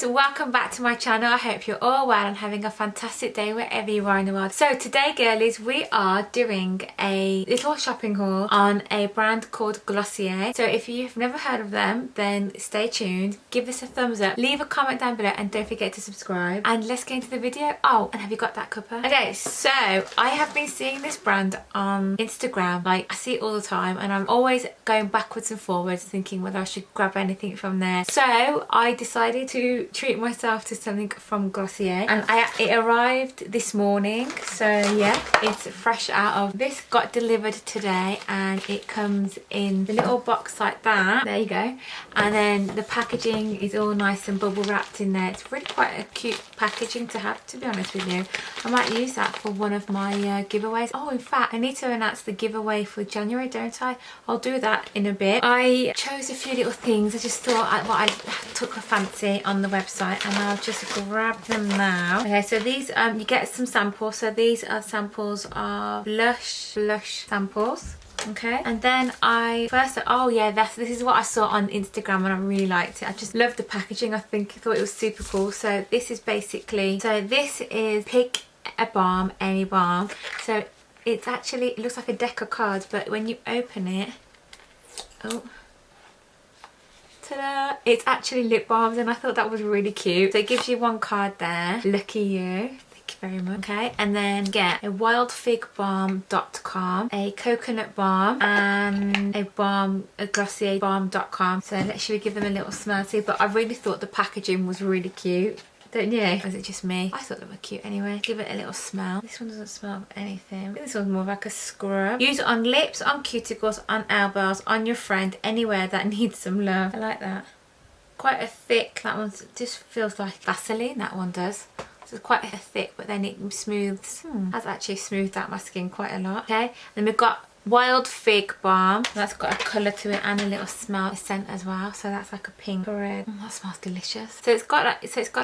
Welcome back to my channel. I hope you're all well and having a fantastic day wherever you are in the world. So today, girlies, we are doing a little shopping haul on a brand called Glossier. So if you've never heard of them, then stay tuned, give us a thumbs up, leave a comment down below, and don't forget to subscribe. And let's get into the video. Oh, and have you got that cuppa? Okay, so I have been seeing this brand on Instagram. Like, I see it all the time and I'm always going backwards and forwards thinking whether I should grab anything from there. So I decided to treat myself to something from Glossier, and it arrived this morning. So yeah, it's fresh out of this, got delivered today, and it comes in the little box like that. There you go. And then the packaging is all nice and bubble wrapped in there. It's really quite a cute packaging to have, to be honest with you. I might use that for one of my giveaways. Oh, in fact, I need to announce the giveaway for January, don't I? I'll do that in a bit. I chose a few little things. I just thought I took a fancy on the website, and I'll just grab them now. Okay, so these you get some samples. So these are samples of blush samples. Okay, and then oh yeah, this is what I saw on Instagram and I really liked it. I just loved the packaging. I thought it was super cool. So this is basically, this is pick a balm, any balm. So it's actually, it looks like a deck of cards, but when you open it, oh, ta-da! It's actually lip balms, and I thought that was really cute. So it gives you one card there. Lucky you. Thank you very much. Okay, and then get a wildfigbalm.com, a coconut balm, and a glossierbalm.com. So should we give them a little smell? See, but I really thought the packaging was really cute. Don't you? Or is it just me? I thought they were cute anyway. Give it a little smell. This one doesn't smell of anything. This one's more like a scrub. Use it on lips, on cuticles, on elbows, on your friend, anywhere that needs some love. I like that. Quite a thick, that one just feels like Vaseline, that one does. So it's quite a thick, but then it smooths. Has actually smoothed out my skin quite a lot. Okay, then we've got Wild Fig Balm. That's got a colour to it and a little smell, a scent as well. So that's like a pink red. That smells delicious. So it's got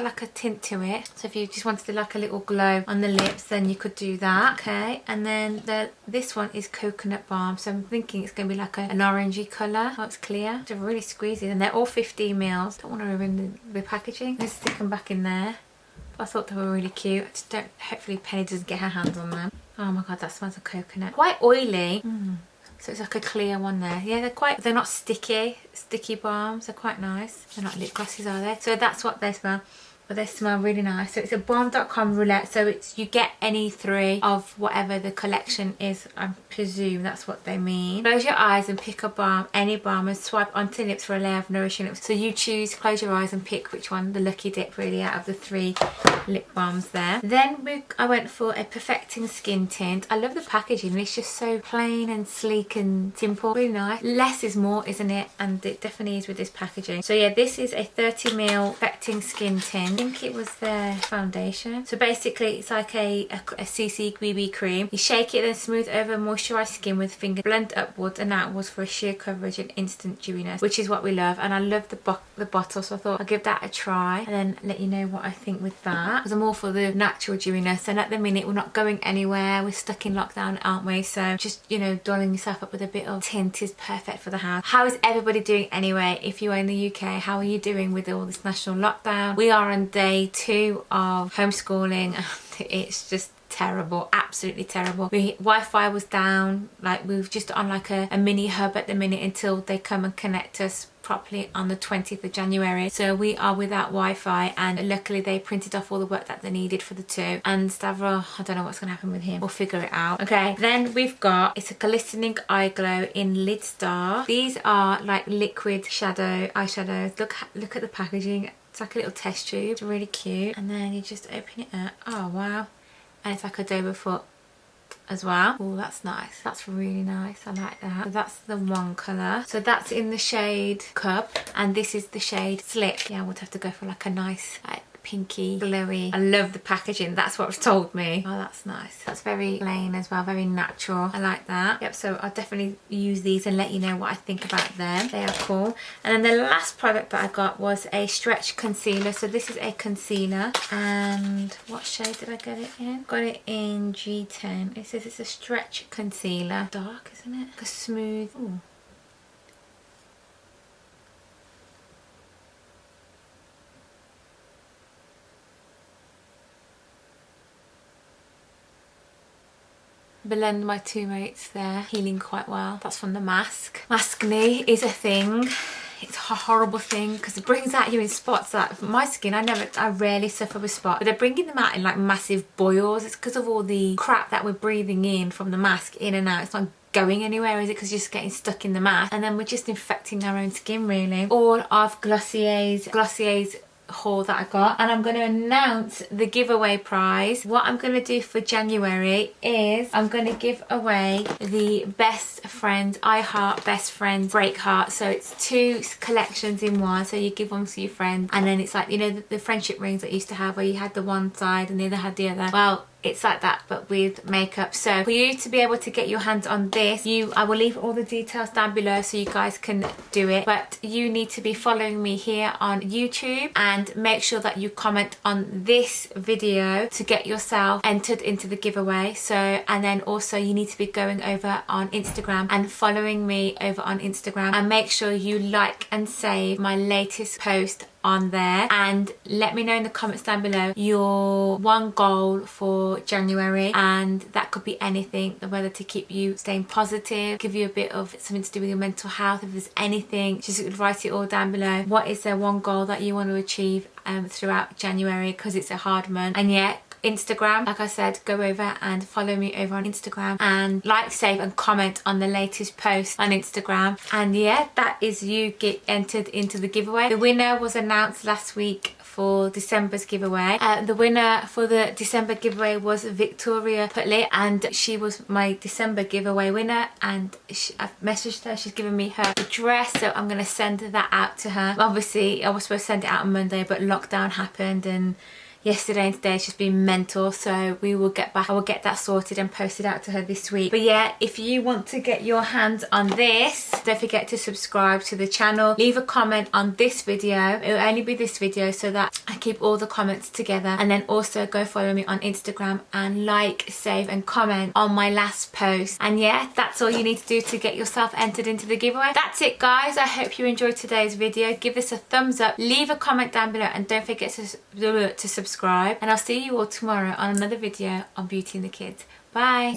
like a tint to it. So if you just wanted like a little glow on the lips, then you could do that. Okay, and then this one is Coconut Balm. So I'm thinking it's going to be like an orangey colour. Oh, it's clear. It's really squeezy, and they're all 15 mils. Don't want to ruin the packaging. Let's stick them back in there. I thought they were really cute. I just don't, hopefully Penny doesn't get her hands on them. Oh my god, that smells of coconut. Quite oily. So it's like a clear one there. Yeah, they're not sticky balms. They're quite nice. They're not lip glosses, are they? So that's what they smell. But they smell really nice. So it's a balm.com roulette. So you get any three of whatever the collection is. I presume that's what they mean. Close your eyes and pick a balm, any balm, and swipe onto lips for a layer of nourishing lips. So you choose, close your eyes and pick which one, the lucky dip really, out of the 3 lip balms there. Then I went for a perfecting skin tint. I love the packaging. It's just so plain and sleek and simple. Really nice. Less is more, isn't it? And it definitely is with this packaging. So yeah, this is a 30ml perfecting skin tint. I think it was their foundation. So basically it's like a CC BB cream. You shake it and smooth over moisturised skin with fingers. Blend upwards and outwards for a sheer coverage and instant dewiness, which is what we love. And I love the bottle, so I thought I'll give that a try and then let you know what I think with that, because I'm all for the natural dewiness. And at the minute we're not going anywhere. We're stuck in lockdown, aren't we? So just, you know, dolling yourself up with a bit of tint is perfect for the house. How is everybody doing anyway? If you are in the UK, how are you doing with all this national lockdown? We are on day 2 of homeschooling and it's just terrible, absolutely terrible. Wi-Fi was down, like we were just on like a mini hub at the minute until they come and connect us properly on the 20th of January. So we are without Wi-Fi, and luckily they printed off all the work that they needed for the 2. And Stavro, I don't know what's going to happen with him. We'll figure it out. Okay, then we've got, it's a glistening eye glow in Lid Star. These are like liquid eyeshadows. Look at the packaging. It's like a little test tube. It's really cute. And then you just open it up. Oh wow. And it's like a doe foot as well. Oh, that's nice. That's really nice. I like that. So that's the one colour. So that's in the shade Cup, and this is the shade Slip. Yeah, I would have to go for like a nice like pinky, glowy. I love the packaging. That's what was told me. Oh, that's nice. That's very plain as well, very natural. I like that. Yep, so I'll definitely use these and let you know what I think about them. They are cool. And then the last product that I got was a stretch concealer. So this is a concealer, and what shade did I get it in? Got it in G10. It says it's a stretch concealer. Dark, isn't it? Like a smooth. Ooh. Blend my two mates there, healing quite well. That's from the mask. Maskne is a thing. It's a horrible thing because it brings out you in spots. That my skin, I rarely suffer with spots, but they're bringing them out in like massive boils. It's because of all the crap that we're breathing in from the mask, in and out. It's not going anywhere, is it? Because you're just getting stuck in the mask, and then we're just infecting our own skin, really. All of Glossier's haul that I got, and I'm going to announce the giveaway prize. What I'm going to do for January is I'm going to give away the Best Friends I Heart Best Friends Break Heart. So it's 2 collections in one. So you give one to your friend, and then it's like, you know, the friendship rings that you used to have where you had the one side and the other had the other. Well, it's like that but with makeup. So for you to be able to get your hands on this, I will leave all the details down below so you guys can do it, but you need to be following me here on YouTube and make sure that you comment on this video to get yourself entered into the giveaway. So, and then also you need to be going over on Instagram and following me over on Instagram, and make sure you like and save my latest post on there, and let me know in the comments down below your one goal for January, and that could be anything, whether to keep you staying positive, give you a bit of something to do with your mental health. If there's anything, just write it all down below. What is the one goal that you want to achieve throughout January, because it's a hard month. And yeah, Instagram, like I said, go over and follow me over on Instagram and like, save and comment on the latest post on Instagram. And yeah, that is you get entered into the giveaway. The winner was announced last week for December's giveaway. The winner for the December giveaway was Victoria Putley, and she was my December giveaway winner, and I've messaged her. She's given me her address, so I'm going to send that out to her. Obviously I was supposed to send it out on Monday, but lockdown happened, and yesterday and today it's just been mental, so we will get back. I will get that sorted and posted out to her this week. But yeah, if you want to get your hands on this, don't forget to subscribe to the channel, leave a comment on this video. It will only be this video so that I keep all the comments together, and then also go follow me on Instagram and like, save and comment on my last post. And yeah, that's all you need to do to get yourself entered into the giveaway. That's it guys, I hope you enjoyed today's video. Give this a thumbs up, leave a comment down below, and don't forget to subscribe, and I'll see you all tomorrow on another video on Beauty and the Kids. Bye.